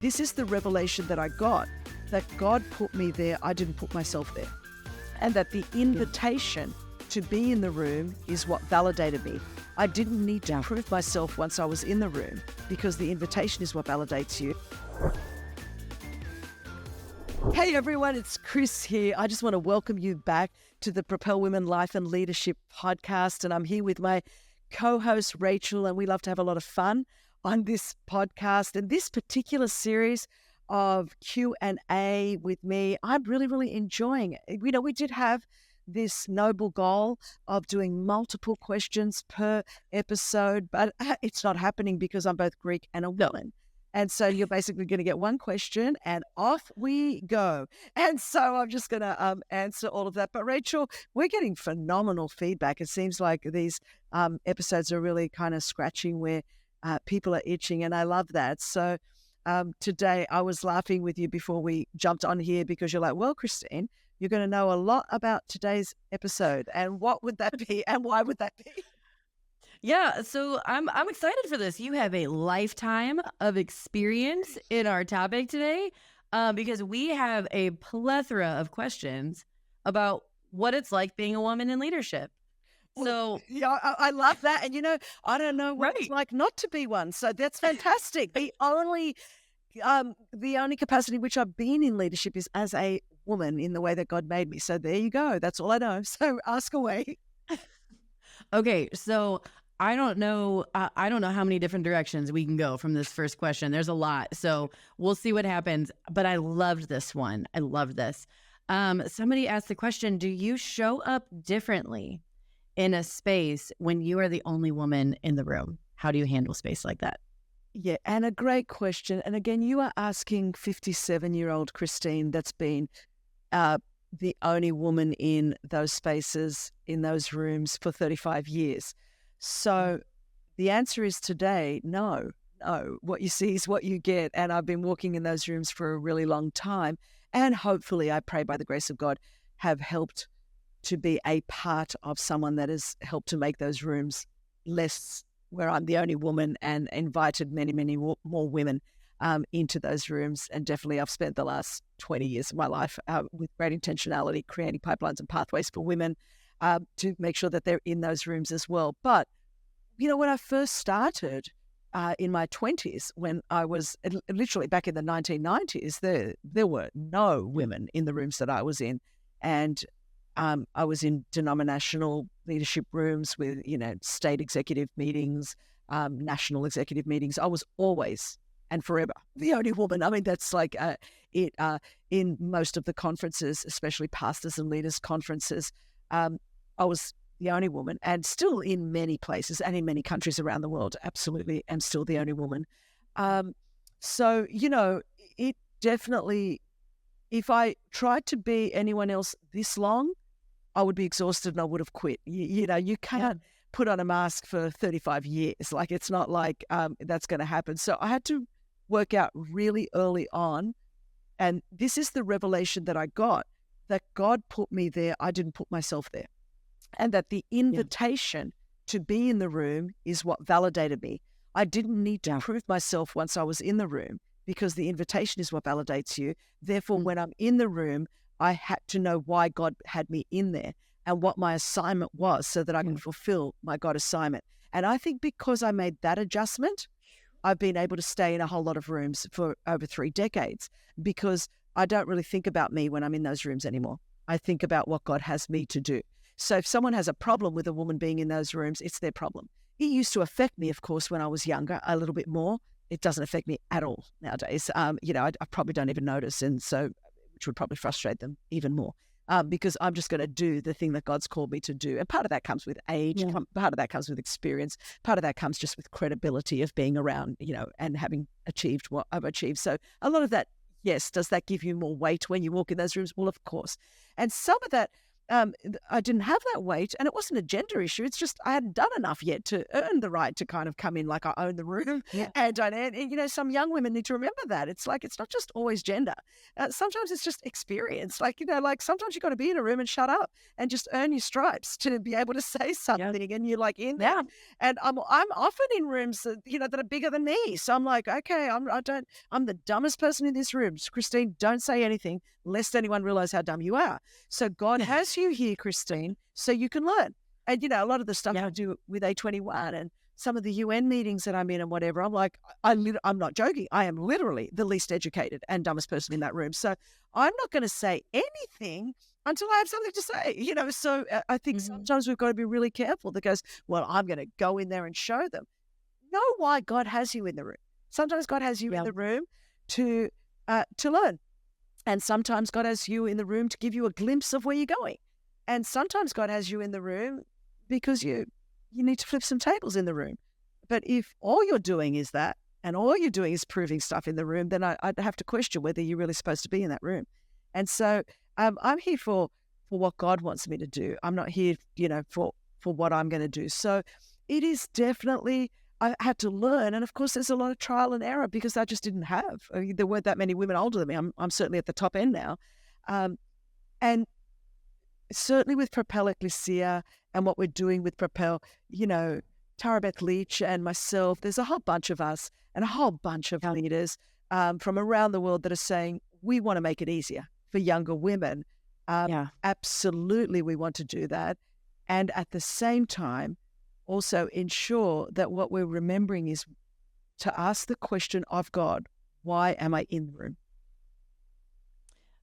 This is the revelation that I got, that God put me there. I didn't put myself there. And that the invitation to be in the room is what validated me. I didn't need to prove myself once I was in the room, because the invitation is what validates you. Hey everyone, it's Chris here. I just want to welcome you back to the Propel Women Life and Leadership podcast. And I'm here with my co-host Rachel, and we love to have a lot of fun on this podcast. And this particular series of Q&A with me, I'm really enjoying it. You know, we did have this noble goal of doing multiple questions per episode, but it's not happening because I'm both Greek and a woman. And so you're basically going to get one question and off we go. And so I'm just going to answer all of that. But Rachel, we're getting phenomenal feedback. It seems like these episodes are really kind of scratching where people are itching, and I love that. So today I was laughing with you before we jumped on here because you're like, well, Christine, you're going to know a lot about today's episode. And what would that be and why would that be? Yeah, so I'm excited for this. You have a lifetime of experience in our topic today, because we have a plethora of questions about what it's like being a woman in leadership. So yeah, I love that. And, you know, I don't know what it's like not to be one. So that's fantastic. The only capacity which I've been in leadership is as a woman in the way that God made me. So there you go. That's all I know. So ask away. Okay, so I don't know how many different directions we can go from this first question. There's a lot. So we'll see what happens. But I loved this one. I love this. Somebody asked the question, do you show up differently in a space when you are the only woman in the room? How do you handle space like that? Yeah, and a great question. And again, you are asking 57-year-old Christine that's been the only woman in those spaces, in those rooms for 35 years. So the answer is today, no. What you see is what you get. And I've been walking in those rooms for a really long time. And hopefully, I pray by the grace of God, have helped to be a part of someone that has helped to make those rooms less where I'm the only woman, and invited many more women into those rooms. And definitely I've spent the last 20 years of my life with great intentionality, creating pipelines and pathways for women to make sure that they're in those rooms as well. But, you know, when I first started in my 20s, when I was literally back in the 1990s, there were no women in the rooms that I was in. And I was in denominational leadership rooms with, you know, state executive meetings, national executive meetings. I was always and forever the only woman. I mean, that's like in most of the conferences, especially pastors and leaders conferences, I was the only woman, and still in many places and in many countries around the world, absolutely, am still the only woman. So, you know, it definitely, if I tried to be anyone else this long, I would be exhausted and I would have quit. You know, you can't put on a mask for 35 years. Like, it's not like that's going to happen. So I had to work out really early on. And this is the revelation that I got, that God put me there. I didn't put myself there. And that the invitation to be in the room is what validated me. I didn't need to prove myself once I was in the room, because the invitation is what validates you. Therefore, when I'm in the room, I had to know why God had me in there and what my assignment was, so that I can fulfill my God assignment. And I think because I made that adjustment, I've been able to stay in a whole lot of rooms for over 3 decades, because I don't really think about me when I'm in those rooms anymore. I think about what God has me to do. So if someone has a problem with a woman being in those rooms, it's their problem. It used to affect me, of course, when I was younger, a little bit more. It doesn't affect me at all nowadays. You know, I probably don't even notice. And so, which would probably frustrate them even more, because I'm just going to do the thing that God's called me to do. And part of that comes with age, part of that comes with experience, part of that comes just with credibility of being around, you know, and having achieved what I've achieved. So a lot of that, yes, does that give you more weight when you walk in those rooms? Well, of course. And some of that I didn't have that weight, and it wasn't a gender issue. It's just I hadn't done enough yet to earn the right to kind of come in like I own the room. Yeah. And some young women need to remember that. It's like, it's not just always gender. Sometimes it's just experience. Like, like sometimes you got to be in a room and shut up and just earn your stripes to be able to say something, and you're like in there. Yeah. And I'm often in rooms that, that are bigger than me. So I'm like, okay, I'm the dumbest person in this room. So Christine, don't say anything lest anyone realize how dumb you are. So God has you here, Christine, so you can learn. And, a lot of the stuff I do with A21 and some of the UN meetings that I'm in and whatever, I'm like, I'm not joking. I am literally the least educated and dumbest person in that room. So I'm not going to say anything until I have something to say, So I think sometimes we've got to be really careful that goes, well, I'm going to go in there and show them. Know why God has you in the room. Sometimes God has you in the room to learn. And sometimes God has you in the room to give you a glimpse of where you're going. And sometimes God has you in the room because you need to flip some tables in the room. But if all you're doing is that, and all you're doing is proving stuff in the room, then I'd have to question whether you're really supposed to be in that room. And so I'm here for what God wants me to do. I'm not here, for what I'm going to do. So it is definitely, I had to learn. And of course, there's a lot of trial and error because I just didn't have. There weren't that many women older than me. I'm certainly at the top end now. And certainly with Propel Ecclesia and what we're doing with Propel, Tara Beth Leach and myself, there's a whole bunch of us and a whole bunch of leaders from around the world that are saying, we want to make it easier for younger women. Absolutely, we want to do that. And at the same time, also ensure that what we're remembering is to ask the question of God, why am I in the room?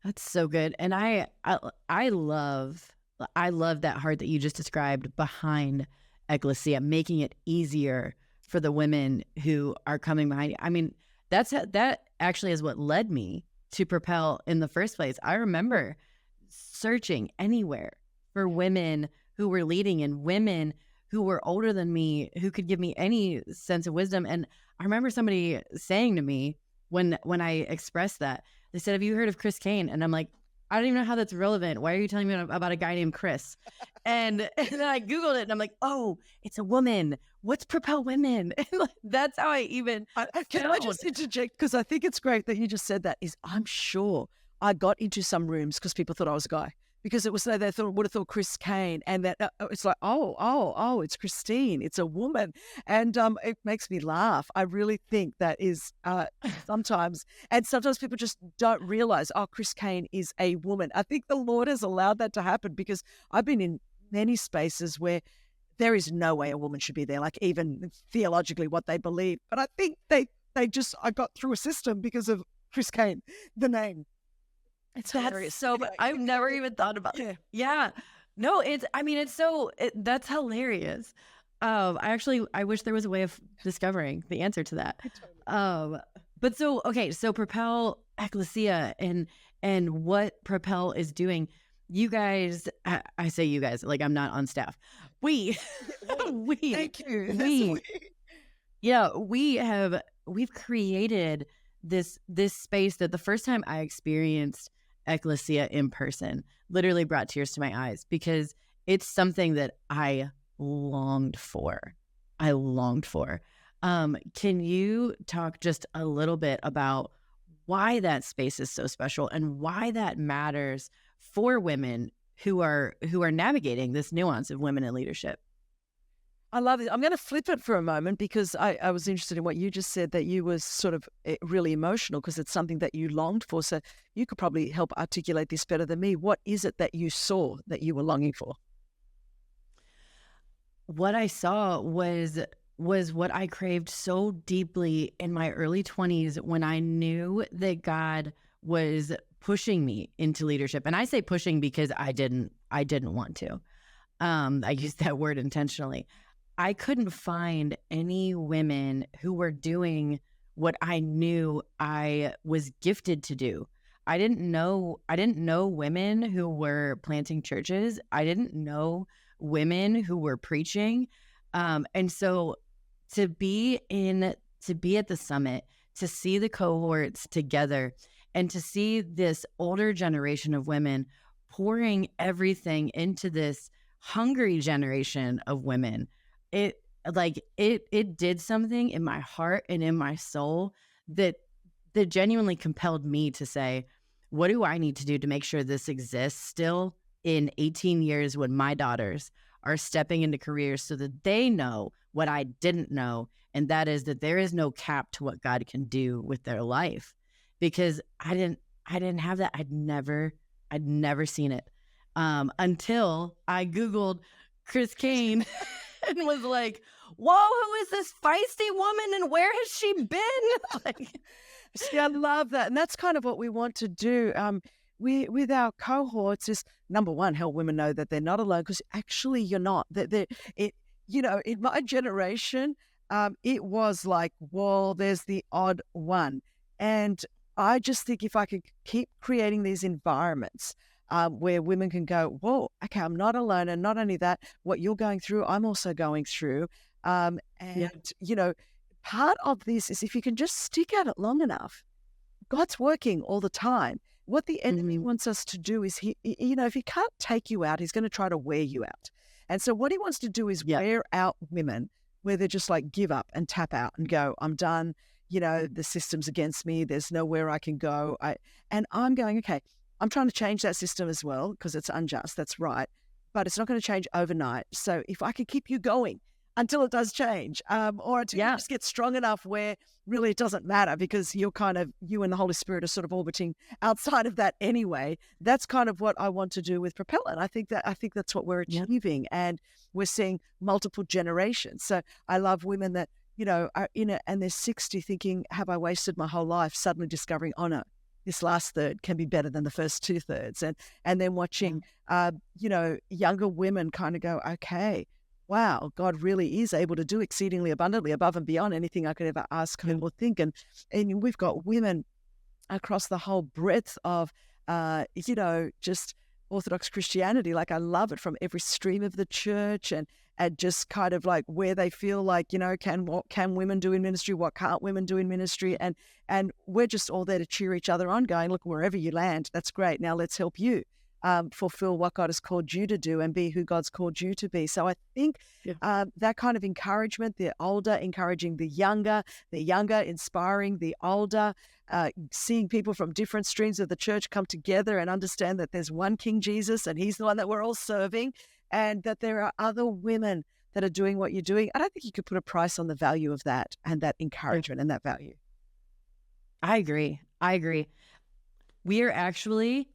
That's so good. And I love that heart that you just described behind Ecclesia, making it easier for the women who are coming behind you. I mean, that actually is what led me to Propel in the first place. I remember searching anywhere for women who were leading and women who were older than me, who could give me any sense of wisdom. And I remember somebody saying to me when I expressed that, they said, have you heard of Chris Caine? And I'm like, I don't even know how that's relevant. Why are you telling me about a guy named Chris? And then I Googled it and I'm like, oh, it's a woman. What's Propel Women? And that's how I even Can I just interject? Because I think it's great that you just said that. I'm sure I got into some rooms because people thought I was a guy. Because it was, they would have thought Chris Caine, and that it's like, oh, it's Christine, it's a woman, and it makes me laugh. I really think that is sometimes people just don't realize, Chris Caine is a woman. I think the Lord has allowed that to happen because I've been in many spaces where there is no way a woman should be there, like even theologically what they believe. But I think I got through a system because of Chris Caine, the name. It's hilarious. So, I've never even thought about it. Yeah. No, that's hilarious. I wish there was a way of discovering the answer to that. But so Propel Ecclesia and what Propel is doing, you guys, I say you guys, like I'm not on staff. We, thank you. We've created this space that the first time I experienced Ecclesia in person literally brought tears to my eyes because it's something that I longed for. Can you talk just a little bit about why that space is so special and why that matters for women who are navigating this nuance of women in leadership? I love it. I'm going to flip it for a moment because I was interested in what you just said, that you were sort of really emotional because it's something that you longed for. So you could probably help articulate this better than me. What is it that you saw that you were longing for? What I saw was what I craved so deeply in my early 20s when I knew that God was pushing me into leadership. And I say pushing because I didn't want to. I used that word intentionally. I couldn't find any women who were doing what I knew I was gifted to do. I didn't know women who were planting churches. I didn't know women who were preaching. And so to be at the summit, to see the cohorts together and to see this older generation of women pouring everything into this hungry generation of women, it did something in my heart and in my soul that genuinely compelled me to say, what do I need to do to make sure this exists still in 18 years when my daughters are stepping into careers so that they know what I didn't know, and that is that there is no cap to what God can do with their life. Because I didn't have that. I'd never seen it until I Googled Chris Caine and was like, whoa, who is this feisty woman and where has she been? Like, see, I love that. And that's kind of what we want to do. With our cohorts is, number one, help women know that they're not alone, because actually you're not. In my generation, it was like, well, there's the odd one. And I just think if I could keep creating these environments where women can go, whoa, okay, I'm not alone. And not only that, what you're going through, I'm also going through. Part of this is if you can just stick at it long enough, God's working all the time. What the enemy wants us to do is, if he can't take you out, he's going to try to wear you out. And so what he wants to do is wear out women where they're just like give up and tap out and go, I'm done. The system's against me. There's nowhere I can go. And I'm going, okay, I'm trying to change that system as well because it's unjust. That's right. But it's not going to change overnight. So if I could keep you going until it does change, or until you just get strong enough where really it doesn't matter because you and the Holy Spirit are sort of orbiting outside of that anyway. That's kind of what I want to do with Propel. And I think that's what we're achieving. And we're seeing multiple generations. So I love women that, are in it and they're 60 thinking, have I wasted my whole life? Suddenly discovering, oh no, this last third can be better than the first 2/3. And then watching, younger women kind of go, okay, wow, God really is able to do exceedingly abundantly above and beyond anything I could ever ask or think. And we've got women across the whole breadth of, just Orthodox Christianity. Like, I love it, from every stream of the church, and just kind of like where they feel like, what can women do in ministry? What can't women do in ministry? And we're just all there to cheer each other on, going, look, wherever you land, that's great. Now let's help you fulfill what God has called you to do and be who God's called you to be. So I think that kind of encouragement, the older encouraging the younger inspiring the older, seeing people from different streams of the church come together and understand that there's one King Jesus and he's the one that we're all serving, and that there are other women that are doing what you're doing. I don't think you could put a price on the value of that and that encouragement and that value. I agree. We are actually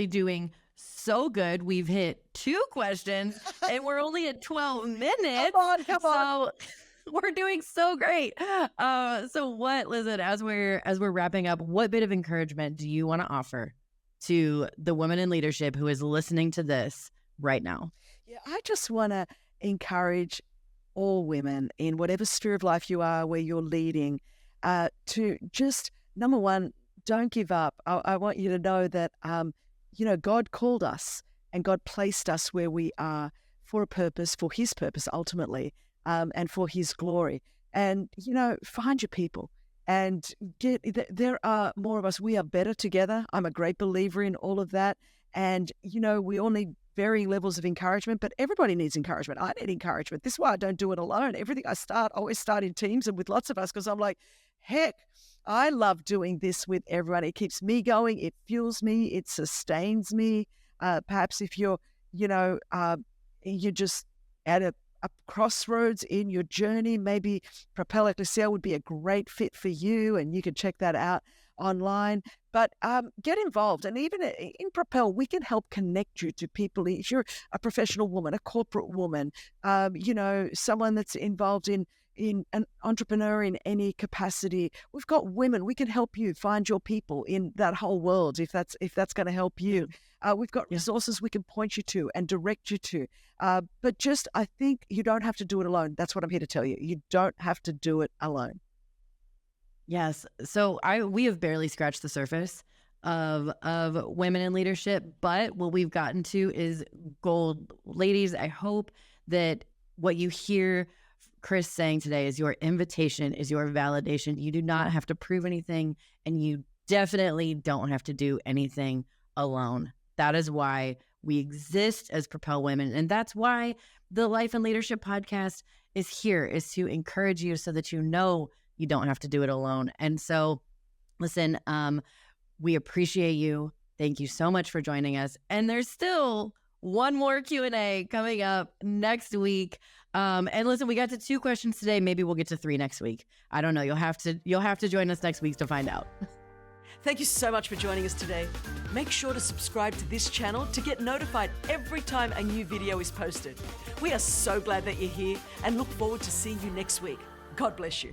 doing so good. We've hit 2 questions and we're only at 12 minutes. Come on. So we're doing so great. Listen, as we're wrapping up, what bit of encouragement do you want to offer to the women in leadership who is listening to this right now? Yeah, I just want to encourage all women in whatever sphere of life you are, where you're leading, to just, number one, don't give up. I want you to know that, God called us and God placed us where we are for a purpose, for his purpose ultimately, and for his glory. And, find your people and there are more of us. We are better together. I'm a great believer in all of that. And, we all need varying levels of encouragement, but everybody needs encouragement. I need encouragement. This is why I don't do it alone. Everything I always start in teams and with lots of us, because I'm like, heck, I love doing this with everyone. It keeps me going. It fuels me. It sustains me. Perhaps if you're just at a crossroads in your journey, maybe Propel Ecclesia would be a great fit for you, and you can check that out online. But get involved. And even in Propel, we can help connect you to people. If you're a professional woman, a corporate woman, someone that's involved in an entrepreneur in any capacity, we've got women. We can help you find your people in that whole world, if that's going to help you. We've got resources we can point you to and direct you to. But just, I think you don't have to do it alone. That's what I'm here to tell you. You don't have to do it alone. Yes. So we have barely scratched the surface of women in leadership, but what we've gotten to is gold. Ladies, I hope that what you hear Chris saying today is your invitation, is your validation. You do not have to prove anything, and you definitely don't have to do anything alone. That is why we exist as Propel Women. And that's why the Life and Leadership Podcast is here, is to encourage you so that you know you don't have to do it alone. And so, listen, we appreciate you. Thank you so much for joining us. And there's still one more Q&A coming up next week. And listen, we got to 2 questions today. Maybe we'll get to 3 next week. I don't know. You'll have to join us next week to find out. Thank you so much for joining us today. Make sure to subscribe to this channel to get notified every time a new video is posted. We are so glad that you're here and look forward to seeing you next week. God bless you.